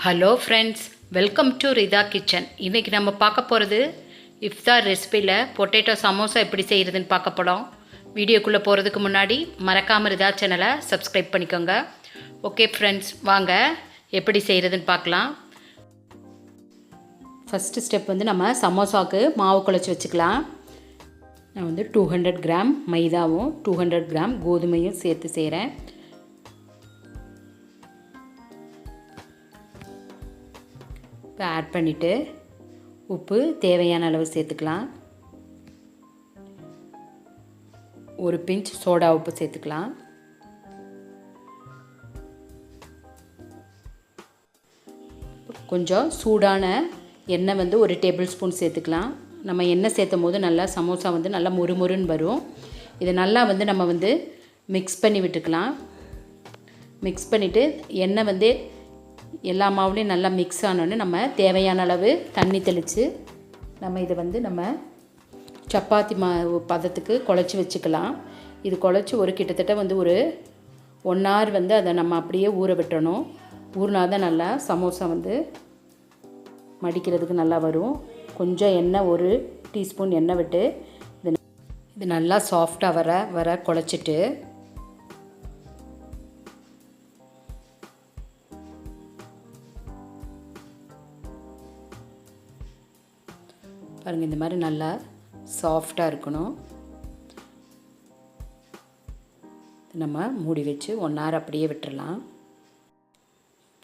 Hello friends, welcome to Rida kitchen. இன்றைக்கி நம்ம பார்க்க போகிறது இஃப்தார் ரெசிபியில் பொட்டேட்டோ சமோசா எப்படி செய்கிறதுன்னு பார்க்க போகிறோம். வீடியோக்குள்ளே போகிறதுக்கு முன்னாடி மறக்காமல் ரிதா சேனலை சப்ஸ்கிரைப் பண்ணிக்கோங்க. ஓகே ஃப்ரெண்ட்ஸ், வாங்க எப்படி செய்கிறதுன்னு பார்க்கலாம். ஃபஸ்ட்டு ஸ்டெப் நம்ம சமோசாவுக்கு மாவு குழச்சி வச்சுக்கலாம். நான் 200 கிராம் மைதாவும் 200 கிராம் கோதுமையும் சேர்த்து செய்கிறேன். இப்போ ஆட் பண்ணிவிட்டு உப்பு தேவையான அளவு சேர்த்துக்கலாம். ஒரு பிஞ்ச் சோடா உப்பு சேர்த்துக்கலாம். கொஞ்சம் சூடான எண்ணெய் ஒரு டேபிள் ஸ்பூன் சேர்த்துக்கலாம். நம்ம எண்ணெய் சேர்த்தும் போது நல்லா சமோசா நல்லா மொறுமொறுன்னு வரும். இதை நல்லா நம்ம மிக்ஸ் பண்ணி விட்டுக்கலாம். மிக்ஸ் பண்ணிவிட்டு எண்ணெய் எல்லா மாவுலேயும் நல்லா மிக்ஸ் ஆனோன்னு நம்ம தேவையான அளவு தண்ணி தெளித்து நம்ம இதை நம்ம சப்பாத்தி மாவு பதத்துக்கு குழச்சி வச்சுக்கலாம். இது குழச்சி கிட்டத்தட்ட ஒரு 1 hour அதை நம்ம அப்படியே ஊற விட்டணும். ஊறினா தான் நல்லா சமோசா மடிக்கிறதுக்கு நல்லா வரும். கொஞ்சம் எண்ணெய், 1 டீஸ்பூன் எண்ணெய் விட்டு இது நல்லா சாஃப்டாக வர குழச்சிட்டு பாருங்கள், இந்த மாதிரி நல்லா சாஃப்டாக இருக்கணும். நம்ம மூடி வச்சு 1 hour அப்படியே விட்டுறலாம்.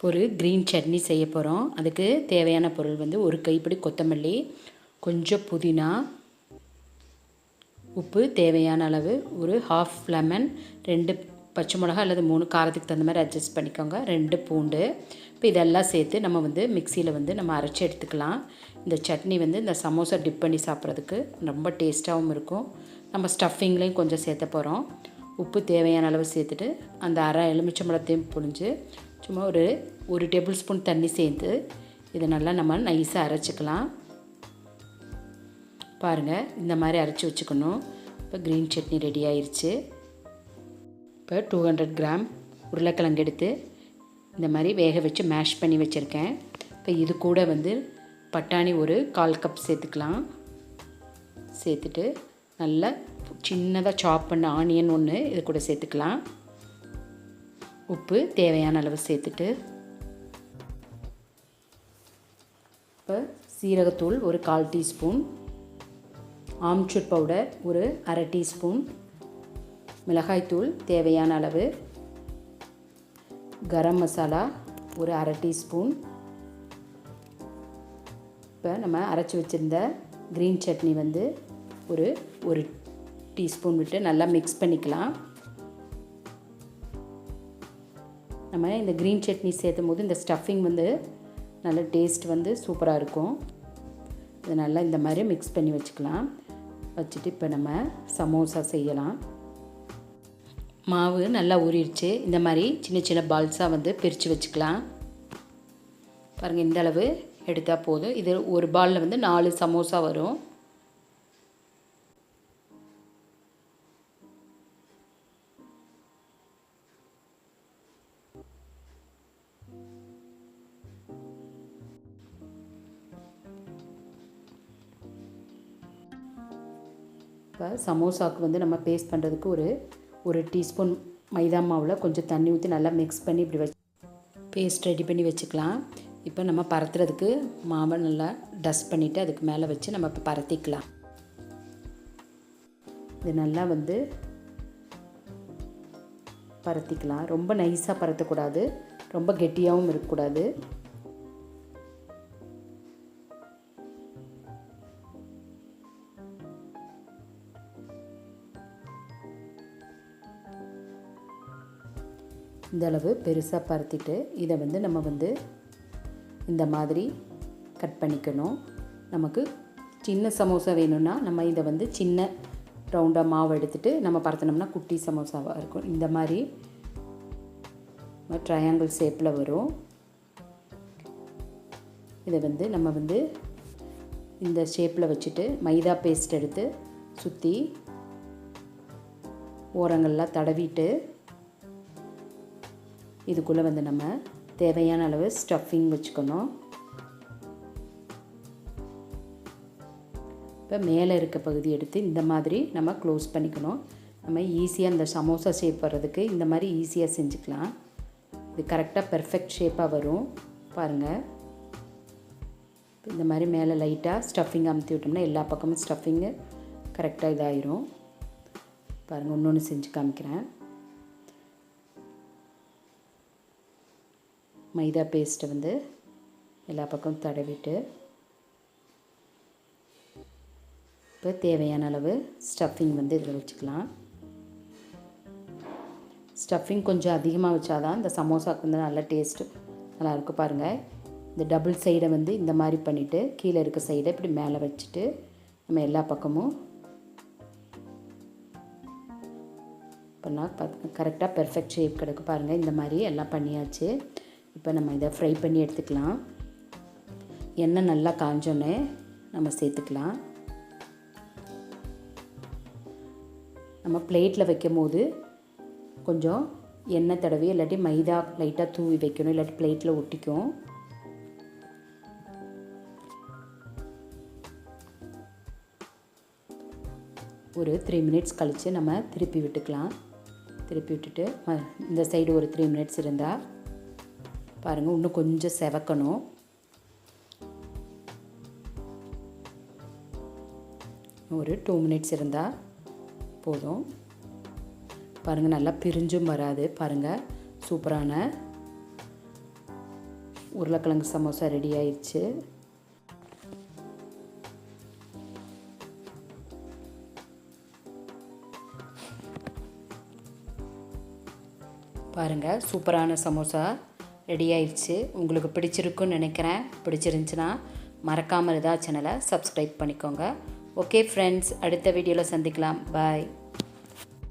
ஒரு க்ரீன் சட்னி செய்ய போகிறோம். அதுக்கு தேவையான பொருள் 1 கைப்பிடி கொத்தமல்லி, கொஞ்சம் புதினா, உப்பு தேவையான அளவு, ஒரு 1/2 லெமன், 2 பச்சை மிளகா அல்லது 3 காரத்துக்கு தகுந்த மாதிரி அட்ஜஸ்ட் பண்ணிக்கோங்க, 2 பூண்டு. இப்போ இதெல்லாம் சேர்த்து நம்ம மிக்சியில் நம்ம அரைச்சி எடுத்துக்கலாம். இந்த சட்னி இந்த சமோசா டிப் பண்ணி சாப்பிட்றதுக்கு ரொம்ப டேஸ்ட்டாகவும் இருக்கும். நம்ம ஸ்டஃபிங்லேயும் கொஞ்சம் சேர்த்த போகிறோம். உப்பு தேவையான அளவு சேர்த்துட்டு அந்த அரை எலுமிச்சம்பழத்தையும் புழிஞ்சு சும்மா ஒரு டேபிள் ஸ்பூன் தண்ணி சேர்த்து இதை நல்லா நம்ம நைஸாக அரைச்சிக்கலாம். பாருங்கள், இந்த மாதிரி அரைச்சி வச்சுக்கணும். இப்போ க்ரீன் சட்னி ரெடி ஆயிடுச்சு. இப்போ 200 கிராம் உருளைக்கிழங்கு எடுத்து இந்த மாதிரி வேக வச்சு மேஷ் பண்ணி வச்சுருக்கேன். இப்போ இது கூட பட்டாணி ஒரு 1/4 கப் சேர்த்துக்கலாம். சேர்த்துட்டு நல்லா சின்னதாக சாப் பண்ண ஆனியன் 1 இது கூட சேர்த்துக்கலாம். உப்பு தேவையான அளவு சேர்த்துட்டு இப்போ சீரகத்தூள் ஒரு 1/4 டீஸ்பூன், ஆம்ச்சூர் பவுடர் ஒரு 1/2 டீஸ்பூன், மிளகாய்த்தூள் தேவையான அளவு, கரம் மசாலா ஒரு 1/2 டீஸ்பூன். இப்போ நம்ம அரைச்சி வச்சுருந்த க்ரீன் சட்னி ஒரு டீஸ்பூன் விட்டு நல்லா மிக்ஸ் பண்ணிக்கலாம். நம்ம இந்த க்ரீன் சட்னி சேர்த்தும் போது இந்த ஸ்டஃபிங் நல்ல டேஸ்ட் சூப்பராக இருக்கும். இது நல்லா இந்த மாதிரி மிக்ஸ் பண்ணி வச்சுக்கலாம். வச்சுட்டு இப்போ நம்ம சமோசா செய்யலாம். மாவு நல்லா ஊறிடுச்சு. இந்த மாதிரி சின்ன சின்ன பால்ஸாக பிரித்து வச்சுக்கலாம். பாருங்கள், இந்த அளவு எடுத்தால் போதும். இது ஒரு பாலில் 4 சமோசா வரும். இப்போ சமோசாவுக்கு நம்ம பேஸ்ட் பண்ணுறதுக்கு ஒரு டீஸ்பூன் மைதா மாவில் கொஞ்சம் தண்ணி ஊற்றி நல்லா மிக்ஸ் பண்ணி இப்படி வச்சு பேஸ்ட் ரெடி பண்ணி வச்சுக்கலாம். இப்போ நம்ம பரத்துறதுக்கு மாவை நல்லா டஸ்ட் பண்ணிவிட்டு அதுக்கு மேலே வச்சு நம்ம இப்போ பரத்திக்கலாம். இது நல்லா பரத்திக்கலாம். ரொம்ப நைஸாக பரத்தக்கூடாது, ரொம்ப கெட்டியாகவும் இருக்கக்கூடாது. இந்த அளவு பெருசாக பரத்திட்டு இதை நம்ம இந்த மாதிரி கட் பண்ணிக்கணும். நமக்கு சின்ன சமோசா வேணும்னா நம்ம இதை சின்ன ரவுண்டாக மாவு எடுத்துகிட்டு நம்ம பரத்தினோம்னா குட்டி சமோசாவாக இருக்கும். இந்த மாதிரி ட்ரையாங்கிள் ஷேப்பில் வரும். இதை நம்ம இந்த ஷேப்பில் வச்சுட்டு மைதா பேஸ்ட் எடுத்து சுற்றி ஓரங்கள்லாம் தடவிட்டு இதுக்குள்ளே நம்ம தேவையான அளவு ஸ்டஃபிங் வச்சுக்கணும். இப்போ மேலே இருக்க பகுதி எடுத்து இந்த மாதிரி நம்ம க்ளோஸ் பண்ணிக்கணும். நம்ம ஈஸியாக இந்த சமோசா ஷேப் வர்றதுக்கு இந்த மாதிரி ஈஸியாக செஞ்சுக்கலாம். இது கரெக்டாக பெர்ஃபெக்ட் ஷேப்பாக வரும் பாருங்கள். இந்த மாதிரி மேலே லைட்டாக ஸ்டஃபிங் அமுத்தி விட்டோம்னா எல்லா பக்கமும் ஸ்டஃபிங்கு கரெக்டாக இதாகிரும். பாருங்கள், இன்னொன்று செஞ்சு காமிக்கிறேன். மைதா பேஸ்ட்டை வந்து எல்லா பக்கமும் தடவிட்டு இப்போ தேவையான அளவு ஸ்டஃபிங் வந்து இதில் வச்சுக்கலாம். ஸ்டஃபிங் கொஞ்சம் அதிகமாக வச்சாதான் இந்த சமோசாவுக்கு வந்து நல்ல டேஸ்ட்டு நல்லாயிருக்கும். பாருங்கள், இந்த டபுள் சைடை வந்து இந்த மாதிரி பண்ணிவிட்டு கீழே இருக்க சைடை இப்படி மேலே வச்சுட்டு நம்ம எல்லா பக்கமும் பண்ணால் கரெக்டாக பெர்ஃபெக்ட் ஷேப் கிடைக்கும். பாருங்கள், இந்த மாதிரி எல்லாம் பண்ணியாச்சு. இப்போ நம்ம இதை ஃப்ரை பண்ணி எடுத்துக்கலாம். எண்ணெய் நல்லா காஞ்சோன்னே நம்ம சேர்த்துக்கலாம். நம்ம பிளேட்டில் வைக்கும் போது கொஞ்சம் எண்ணெய் தடவி இல்லாட்டி மைதா லைட்டாக தூவி வைக்கணும், இல்லாட்டி பிளேட்டில் ஒட்டிக்கும். ஒரு 3 மினிட்ஸ் கழித்து நம்ம திருப்பி விட்டுக்கலாம். திருப்பி விட்டுட்டு இந்த சைடு ஒரு 3 மினிட்ஸ் இருந்தால் பாருங்கள், இன்னும் கொஞ்சம் செவக்கணும். ஒரு 2 மினிட்ஸ் இருந்தால் போதும். பாருங்கள், நல்லா பிரிஞ்சும் வராது. பாருங்கள், சூப்பரான உருளைக்கிழங்கு சமோசா ரெடி ஆயிடுச்சு. பாருங்கள், சூப்பரான சமோசா ரெடி ஆயிடுச்சு. உங்களுக்கு பிடிச்சிருக்குன்னு நினைக்கிறேன். பிடிச்சிருந்துச்சுன்னா மறக்காமல் சேனலை சப்ஸ்கிரைப் பண்ணிக்கோங்க. ஓகே ஃப்ரெண்ட்ஸ், அடுத்த வீடியோவில் சந்திக்கலாம். பாய்.